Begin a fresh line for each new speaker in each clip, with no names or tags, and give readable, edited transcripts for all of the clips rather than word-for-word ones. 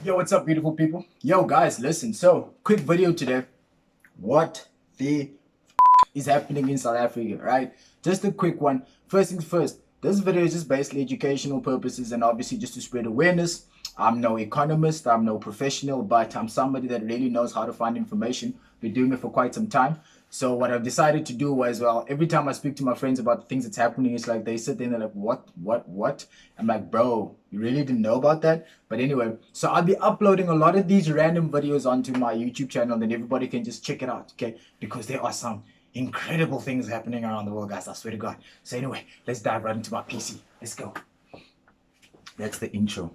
Yo, what's up, beautiful people? Yo, guys, listen. So, quick video today. What the is happening in South Africa, right? Just a quick one. First things first, this video is just basically educational purposes and obviously just to spread awareness. I'm no economist, I'm no professional, but I'm somebody that really knows how to find information. Been doing it for quite some time. So what I've decided to do was, well, every time I speak to my friends about the things that's happening, it's like they sit there and they're like, what? I'm like, bro, you really didn't know about that? But anyway, so I'll be uploading a lot of these random videos onto my YouTube channel, and everybody can just check it out, okay? Because there are some incredible things happening around the world, guys, I swear to God. So anyway, let's dive right into my PC. Let's go. That's the intro.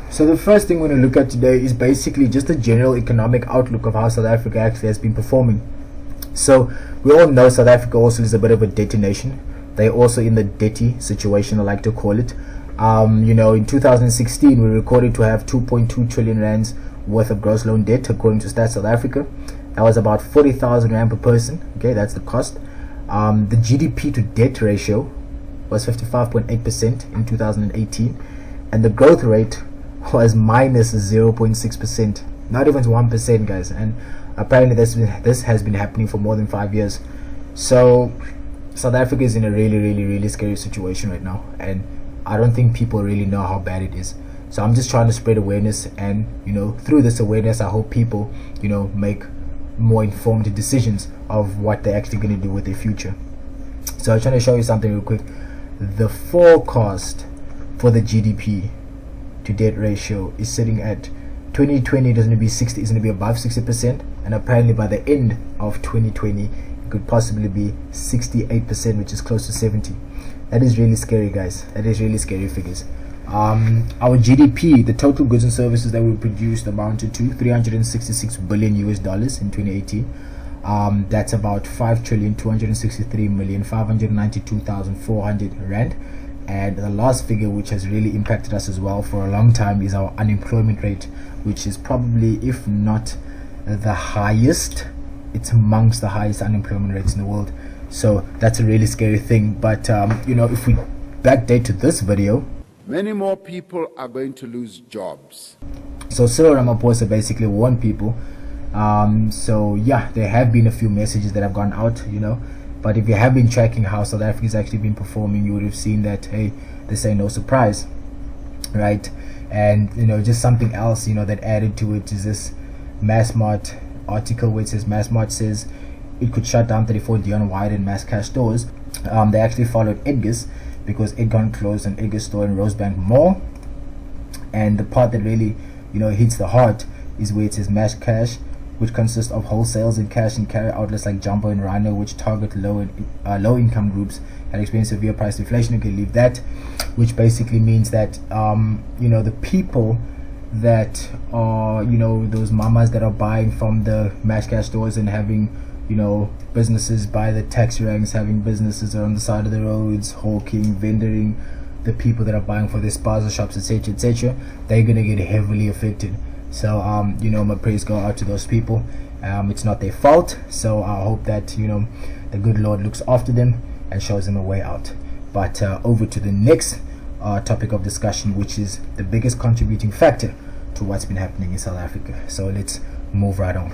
So the first thing we're going to look at today is basically just a general economic outlook of how South Africa actually has been performing. So we all know South Africa also is a bit of a debtor nation. They're also in the debty situation, I like to call it. In 2016 we recorded to have 2.2 trillion rands worth of gross loan debt according to Stats South Africa. That was about 40,000 rand per person. Okay, that's the cost. The GDP to debt ratio was 55.8% in 2018, and the growth rate was minus 0.6%, not even 1%, guys. And apparently this has been happening for more than 5 years. So South Africa is in a really scary situation right now, and I don't think people really know how bad it is. So I'm just trying to spread awareness, and through this awareness I hope people make more informed decisions of what they're actually going to do with their future. So I'm trying to show you something real quick. The forecast for the GDP to debt ratio is sitting at 2020 is going to be above 60%, and apparently by the end of 2020 it could possibly be 68%, which is close to 70. That is really scary, guys. That is really scary figures. Our GDP, the total goods and services that we produced, amounted to 366 billion US dollars in 2018. That's about 5,263,592,400 rand. And the last figure, which has really impacted us as well for a long time, is our unemployment rate, which is probably, if not the highest, it's amongst the highest unemployment rates in the world. So that's a really scary thing. But if we backdate to this video,
many more people are going to lose jobs.
So Cyril Ramaphosa basically warned people. So yeah, there have been a few messages that have gone out, but if you have been tracking how South Africa has actually been performing, you would have seen that, hey, this ain't no surprise, right? And just something else that added to it is this Massmart article, where it says Massmart says it could shut down 34 Dion Wide and Mass Cash stores. They actually followed Edgar's, because Edgar closed an Edgar store in Rosebank Mall. And the part that really hits the heart is where it says Mass Cash, which consists of wholesales and cash and carry outlets like Jumbo and Rhino, which target low income groups and experience severe price inflation. You can leave that, which basically means that the people that are those mamas that are buying from the Mass Cash stores and having businesses by the taxi ranks, having businesses on the side of the roads, hawking, vendoring, the people that are buying for their spaza shops, etc., they're gonna get heavily affected. So my prayers go out to those people. It's not their fault, so I hope that the good Lord looks after them and shows them a way out. But over to the next topic of discussion, which is the biggest contributing factor to what's been happening in South Africa. So let's move right on.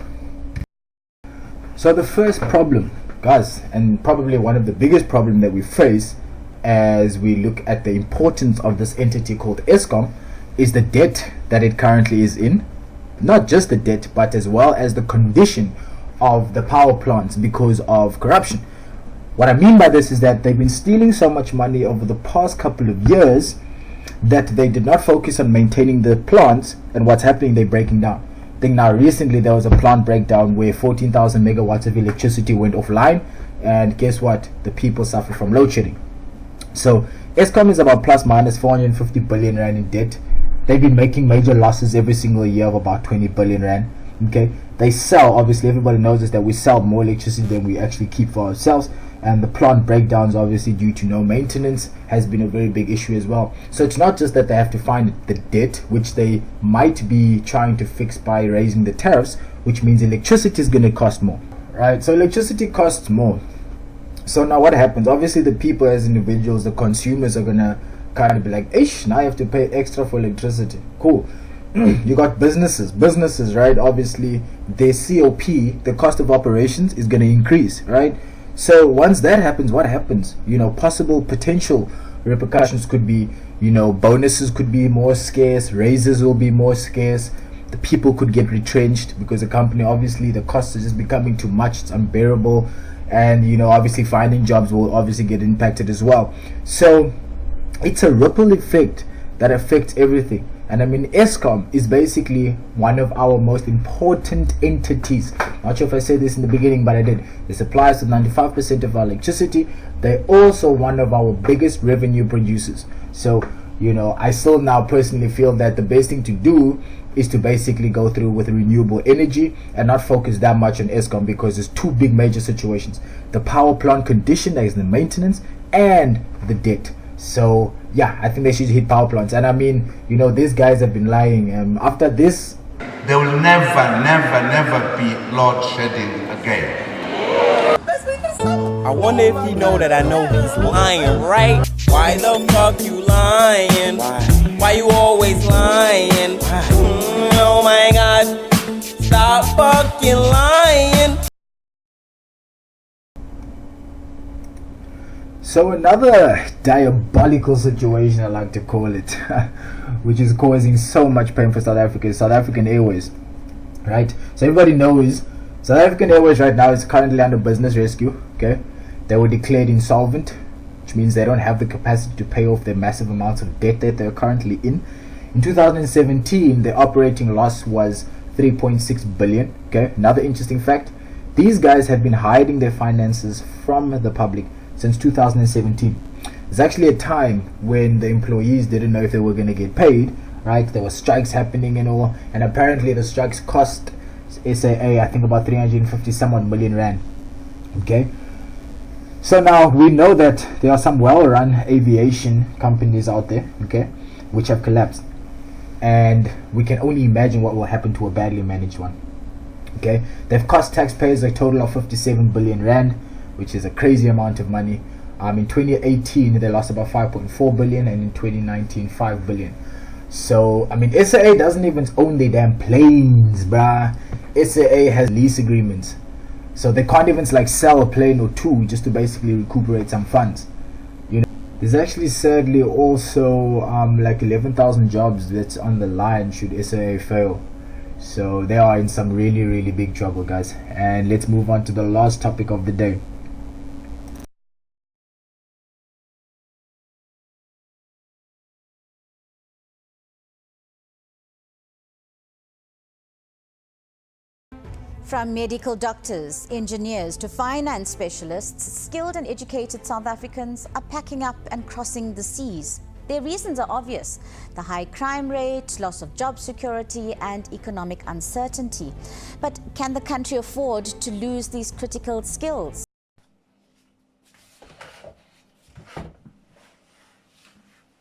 So the first problem, guys, and probably one of the biggest problem that we face as we look at the importance of this entity called Escom, is the debt that it currently is in. Not just the debt, but as well as the condition of the power plants because of corruption. What I mean by this is that they've been stealing so much money over the past couple of years that they did not focus on maintaining the plants, and what's happening, they're breaking down. I think now recently there was a plant breakdown where 14,000 megawatts of electricity went offline, and guess what? The people suffer from load shedding. So Escom is about plus minus 450 billion rand in debt. They've been making major losses every single year of about 20 billion rand. Okay, they sell, obviously everybody knows this, that we sell more electricity than we actually keep for ourselves, and the plant breakdowns, obviously due to no maintenance, has been a very big issue as well. So it's not just that they have to find the debt, which they might be trying to fix by raising the tariffs, which means electricity is going to cost more, right? So electricity costs more. So now what happens? Obviously the people as individuals, the consumers, are going to kind of be like, ish, now you have to pay extra for electricity. Cool. You got businesses, right? Obviously their COP, the cost of operations, is going to increase, right? So once that happens, what happens? Possible potential repercussions could be, bonuses could be more scarce, raises will be more scarce, the people could get retrenched because the company, obviously the costs are just becoming too much, it's unbearable, and obviously finding jobs will obviously get impacted as well. So it's a ripple effect that affects everything. And I mean, Escom is basically one of our most important entities. Not sure if I said this in the beginning, but I did. They supply us with 95% of our electricity. They're also one of our biggest revenue producers. So, I still now personally feel that the best thing to do is to basically go through with renewable energy and not focus that much on Escom, because there's two big major situations: the power plant condition, that is the maintenance, and the debt. So yeah, I think they should hit power plants. And I mean, these guys have been lying. After this,
there will never be load shedding again.
I wonder if he know that I know he's lying, right? Why the fuck you lying? Why you always lying? Oh my god, stop fucking lying.
So another diabolical situation, I like to call it, which is causing so much pain for South Africa, is South African Airways, right? So everybody knows South African Airways right now is currently under business rescue. Okay, they were declared insolvent, which means they don't have the capacity to pay off their massive amounts of debt that they're currently in. In 2017, their operating loss was 3.6 billion. Okay, another interesting fact: these guys have been hiding their finances from the public since 2017. It's actually a time when the employees didn't know if they were going to get paid, right? There were strikes happening and all, and apparently the strikes cost SAA, I think, about 350 somewhat million rand. Okay, so now we know that there are some well-run aviation companies out there, okay, which have collapsed, and we can only imagine what will happen to a badly managed one. Okay, they've cost taxpayers a total of 57 billion rand, which is a crazy amount of money. In 2018 they lost about 5.4 billion, and in 2019 5 billion. So I mean, SAA doesn't even own their damn planes, bruh. SAA has lease agreements, so they can't even sell a plane or two just to basically recuperate some funds. There's actually sadly also 11,000 jobs that's on the line should SAA fail. So they are in some really big trouble, guys. And let's move on to the last topic of the day.
From medical doctors, engineers to finance specialists, skilled and educated South Africans are packing up and crossing the seas. Their reasons are obvious: the high crime rate, loss of job security, and economic uncertainty. But can the country afford to lose these critical skills?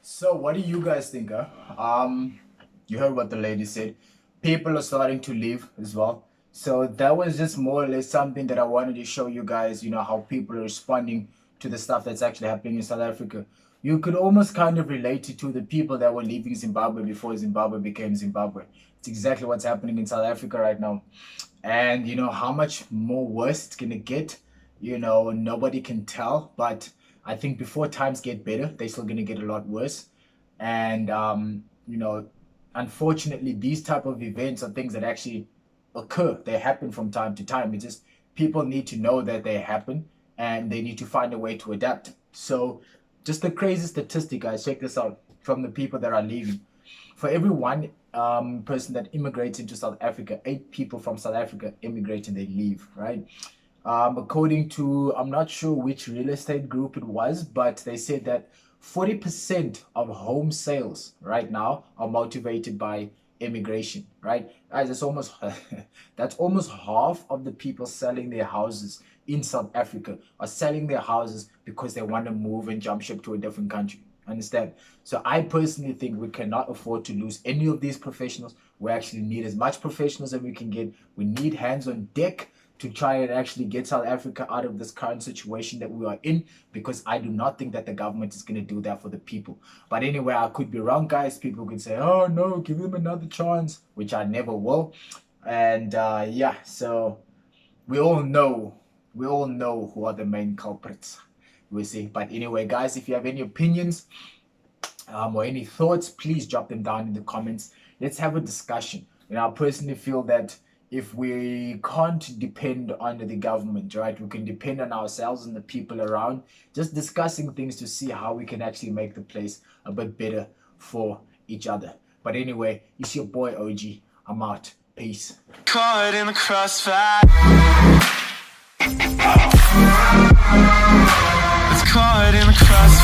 So what do you guys think? You heard what the lady said. People are starting to leave as well. So that was just more or less something that I wanted to show you guys, how people are responding to the stuff that's actually happening in South Africa. You could almost kind of relate it to the people that were leaving Zimbabwe before Zimbabwe became Zimbabwe. It's exactly what's happening in South Africa right now. And how much more worse it's going to get, nobody can tell. But I think before times get better, they're still going to get a lot worse. And, unfortunately, these type of events are things that actually occur. They happen from time to time. It's just people need to know that they happen, and they need to find a way to adapt. So just the crazy statistic, guys, check this out, from the people that are leaving. For every one person that immigrates into South Africa, 8 people from South Africa immigrate and they leave, right? According to, I'm not sure which real estate group it was, but they said that 40% of home sales right now are motivated by immigration, right? Guys, that's almost half of the people selling their houses in South Africa are selling their houses because they want to move and jump ship to a different country. Understand? So I personally think we cannot afford to lose any of these professionals. We actually need as much professionals as we can get. We need hands on deck to try and actually get South Africa out of this current situation that we are in, because I do not think that the government is going to do that for the people. But anyway, I could be wrong, guys. People could say, oh no, give them another chance, which I never will. And yeah, so we all know who are the main culprits, we see. But anyway, guys, if you have any opinions or any thoughts, please drop them down in the comments. Let's have a discussion. I personally feel that if we can't depend on the government, right, we can depend on ourselves and the people around, just discussing things to see how we can actually make the place a bit better for each other. But anyway, it's your boy OG. I'm out. Peace.
Caught in the crossfire. It's caught in the crossfire.